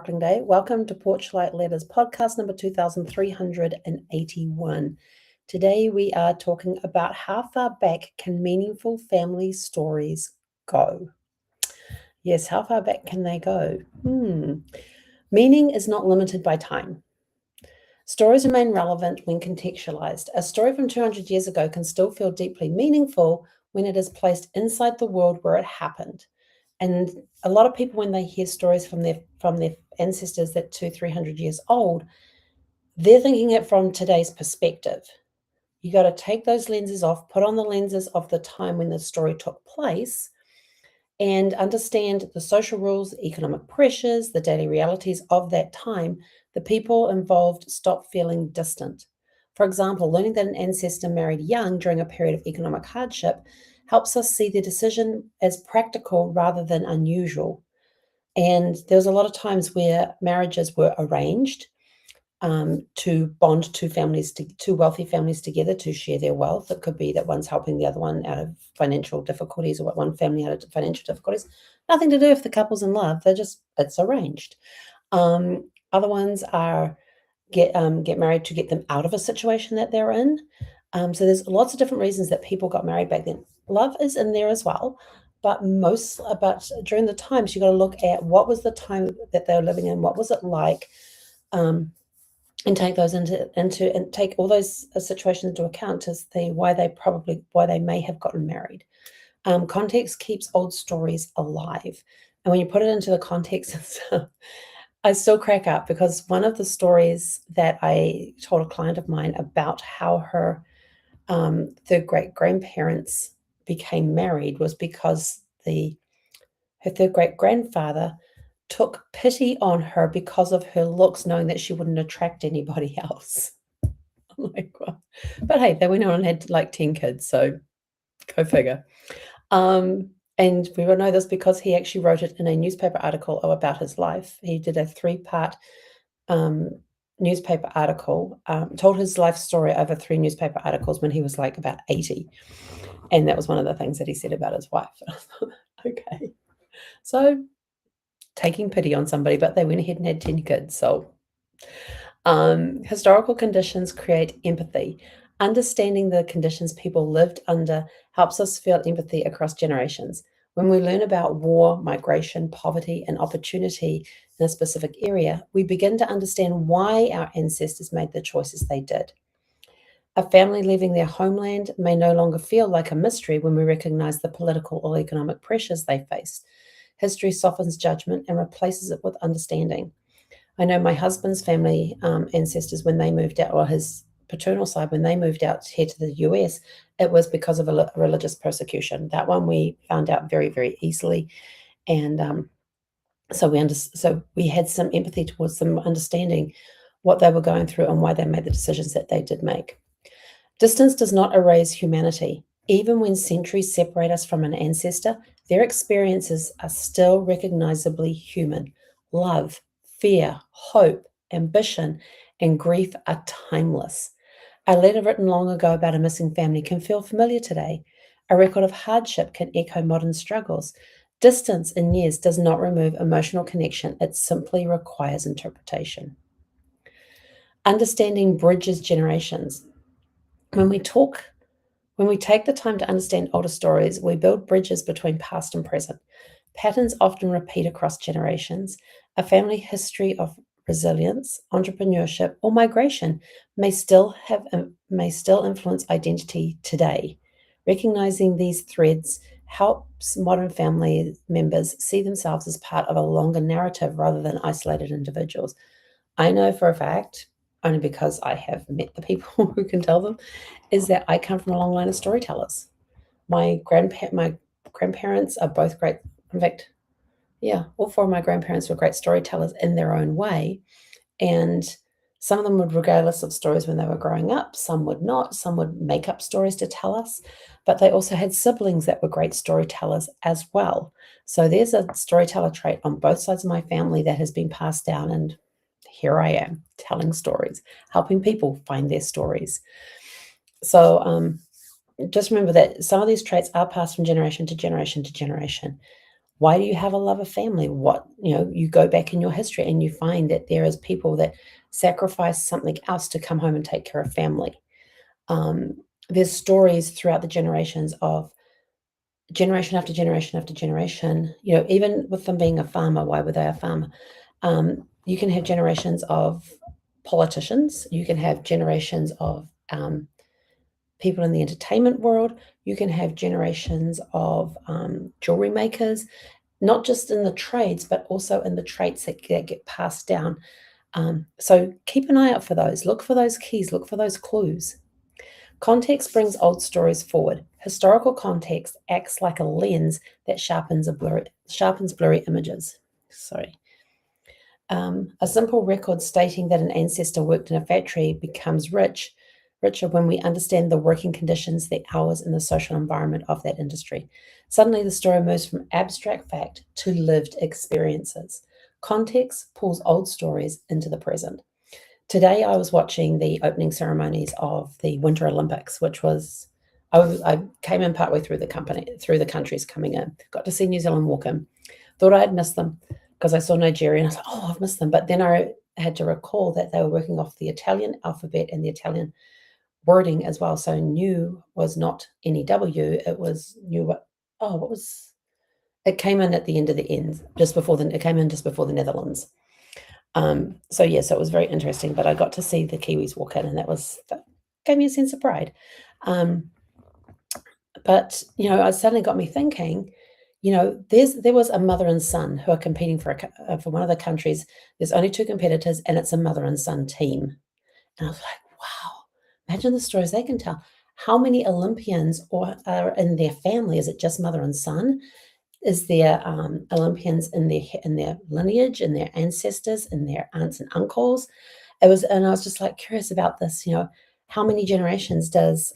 Coupling Day. Welcome to Porchlight Letters podcast number 2381. Today we are talking about how far back can meaningful family stories go. Yes, how far back can they go? Meaning is not limited by time. Stories remain relevant when contextualized. A story from 200 years ago can still feel deeply meaningful when it is placed inside the world where it happened. And a lot of people, when they hear stories from their ancestors that 200-300 years old, they're thinking it from today's perspective. You got to take those lenses off, put on the lenses of the time when the story took place, and understand the social rules, the economic pressures, the daily realities of that time. The people involved stop feeling distant. For example, learning that an ancestor married young during a period of economic hardship helps us see their decision as practical rather than unusual. And there was a lot of times where marriages were arranged to bond two wealthy families together to share their wealth. It could be that one's helping the other one out of financial difficulties, or one family out of financial difficulties. Nothing to do if the couple's in love. It's arranged. Other ones are get married to get them out of a situation that they're in. So there's lots of different reasons that people got married back then. Love is in there as well, but during the times, you got to look at what was the time that they were living in, what was it like, and take those and take all those situations into account to see why they may have gotten married. Context keeps old stories alive, and when you put it into the context, I still crack up, because one of the stories that I told a client of mine about how her third great grandparents became married was because her third great grandfather took pity on her because of her looks, knowing that she wouldn't attract anybody else. I'm like, well, but hey, they went on and had like 10 kids, so go figure. And we will know this because he actually wrote it in a newspaper article about his life. He did a 3-part newspaper article, told his life story over 3 newspaper articles when he was like about 80. And that was one of the things that he said about his wife. I thought, okay. So taking pity on somebody, but they went ahead and had 10 kids. So historical conditions create empathy. Understanding the conditions people lived under helps us feel empathy across generations. When we learn about war, migration, poverty, and opportunity in a specific area, we begin to understand why our ancestors made the choices they did. A family leaving their homeland may no longer feel like a mystery when we recognize the political or economic pressures they faced. History softens judgment and replaces it with understanding. I know my husband's family ancestors, when they moved out, or his paternal side, when they moved out here to the US, it was because of a religious persecution. That one we found out very, very easily. And so we had some empathy towards them, understanding what they were going through and why they made the decisions that they did make. Distance does not erase humanity. Even when centuries separate us from an ancestor, their experiences are still recognizably human. Love, fear, hope, ambition, and grief are timeless. A letter written long ago about a missing family can feel familiar today. A record of hardship can echo modern struggles. Distance in years does not remove emotional connection, it simply requires interpretation. Understanding bridges generations. When we take the time to understand older stories, we build bridges between past and present. Patterns often repeat across generations. A family history of resilience, entrepreneurship, or migration may still influence identity today. Recognizing these threads helps modern family members see themselves as part of a longer narrative rather than isolated individuals. I know for a fact, only because I have met the people who can tell them, is that I come from a long line of storytellers. My grandparents are both great. In fact, yeah, all 4 of my grandparents were great storytellers in their own way. And some of them would regale us of stories when they were growing up. Some would not. Some would make up stories to tell us. But they also had siblings that were great storytellers as well. So there's a storyteller trait on both sides of my family that has been passed down. And here I am telling stories, helping people find their stories. So just remember that some of these traits are passed from generation to generation to generation. Why do you have a love of family? You go back in your history and you find that there is people that sacrifice something else to come home and take care of family. There's stories throughout the generations of generation after generation after generation, even with them being a farmer, why were they a farmer? You can have generations of politicians, you can have generations of people in the entertainment world, you can have generations of jewelry makers, not just in the trades, but also in the traits that get passed down. So keep an eye out for those. Look for those keys, look for those clues. Context brings old stories forward. Historical context acts like a lens that sharpens blurry images. Sorry. A simple record stating that an ancestor worked in a factory becomes richer when we understand the working conditions, the hours, and the social environment of that industry. Suddenly, the story moves from abstract fact to lived experiences. Context pulls old stories into the present. Today, I was watching the opening ceremonies of the Winter Olympics, which was I came in partway through the countries coming in. Got to see New Zealand walk in. Thought I'd missed them because I saw Nigeria and I was like, oh, I've missed them. But then I had to recall that they were working off the Italian alphabet and the Italian wording as well. So new was not NEW, it was new. What was it? Came in at the end of the end, it came in just before the Netherlands. So it was very interesting, but I got to see the Kiwis walk in, and that gave me a sense of pride. But it suddenly got me thinking. There was a mother and son who are competing for one of the countries. There's only two competitors, and it's a mother and son team. And I was like, wow, imagine the stories they can tell. How many Olympians are in their family? Is it just mother and son? Is there Olympians in their lineage, in their ancestors, in their aunts and uncles? And I was just like curious about this. How many generations does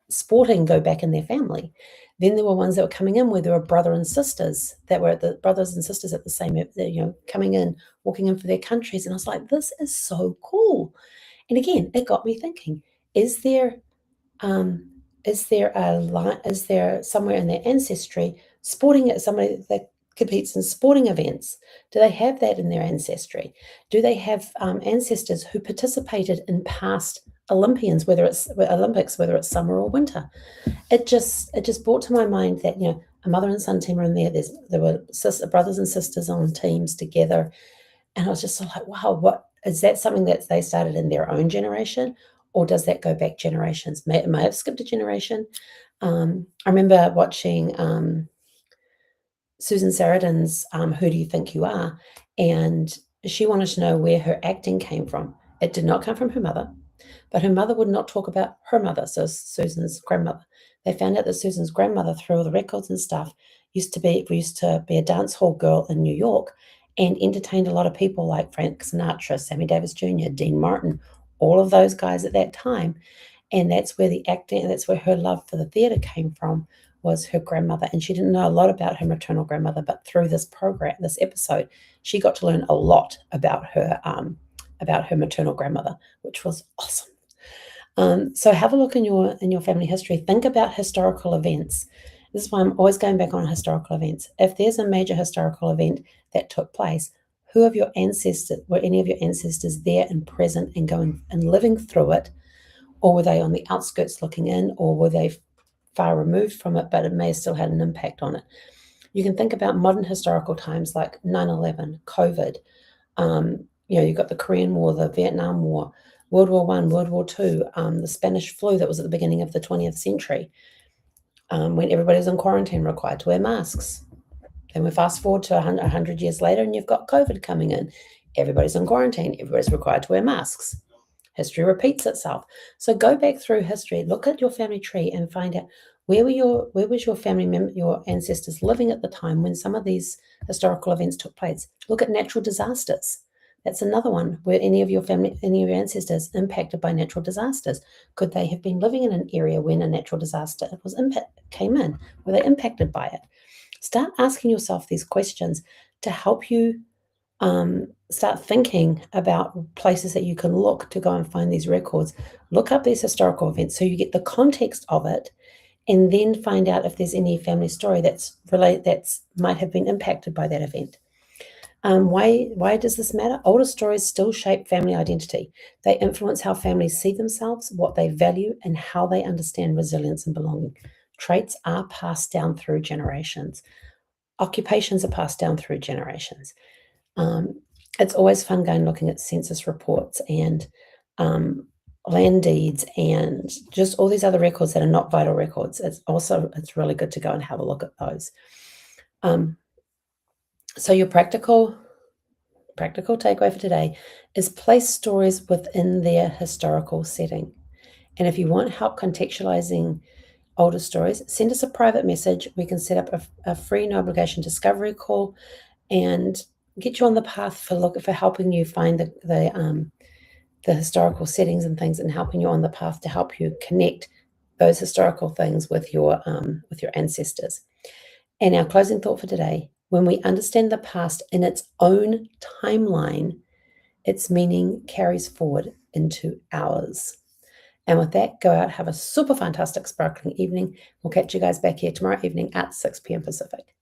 sporting go back in their family? Then there were ones that were coming in where there were brothers and sisters at the same, coming in, walking in for their countries, and I was like, this is so cool. And again, it got me thinking: is there um, is there somewhere in their ancestry somebody that competes in sporting events? Do they have that in their ancestry? Do they have ancestors who participated in past Olympians, Olympics, whether it's summer or winter? It just brought to my mind that a mother and son team are in there. There were brothers and sisters on teams together, and I was just sort of like, wow, what is that something that they started in their own generation, or does that go back generations? May have skipped a generation. I remember watching Susan Sarandon's Who Do You Think You Are? And she wanted to know where her acting came from. It did not come from her mother, but her mother would not talk about her mother, so Susan's grandmother. They found out that Susan's grandmother, through all the records and stuff, used to be a dance hall girl in New York and entertained a lot of people like Frank Sinatra, Sammy Davis Jr., Dean Martin, all of those guys at that time. And that's where the acting, and that's where her love for the theater came from, was her grandmother. And she didn't know a lot about her maternal grandmother, but through this episode, she got to learn a lot about her maternal grandmother, which was awesome. So have a look in your family history. Think about historical events. This is why I'm always going back on historical events. If there's a major historical event that took place, were any of your ancestors there and present and going and living through it? Or were they on the outskirts looking in, or were they far removed from it, but it may have still had an impact on it? You can think about modern historical times like 9/11, COVID. You've got the Korean War, the Vietnam War, World War I, World War II, the Spanish flu that was at the beginning of the 20th century, when everybody was in quarantine, required to wear masks. Then we fast forward to 100 years later, and you've got COVID coming in. Everybody's in quarantine. Everybody's required to wear masks. History repeats itself. So go back through history, look at your family tree, and find out where was your family member, your ancestors living at the time when some of these historical events took place. Look at natural disasters. That's another one where any of your ancestors impacted by natural disasters. Could they have been living in an area when a natural disaster came in? Were they impacted by it? Start asking yourself these questions to help you start thinking about places that you can look to go and find these records. Look up these historical events so you get the context of it, and then find out if there's any family story that's might have been impacted by that event. Why does this matter? Older stories still shape family identity. They influence how families see themselves, what they value, and how they understand resilience and belonging. Traits are passed down through generations. Occupations are passed down through generations. It's always fun going looking at census reports and land deeds and just all these other records that are not vital records. It's really good to go and have a look at those. So your practical takeaway for today is place stories within their historical setting. And if you want help contextualizing older stories, send us a private message. We can set up a free no obligation discovery call and get you on the path for helping you find the historical settings and things, and helping you on the path to help you connect those historical things with your ancestors. And our closing thought for today: when we understand the past in its own timeline, its meaning carries forward into ours. And with that, go out, have a super fantastic, sparkling evening. We'll catch you guys back here tomorrow evening at 6 p.m. Pacific.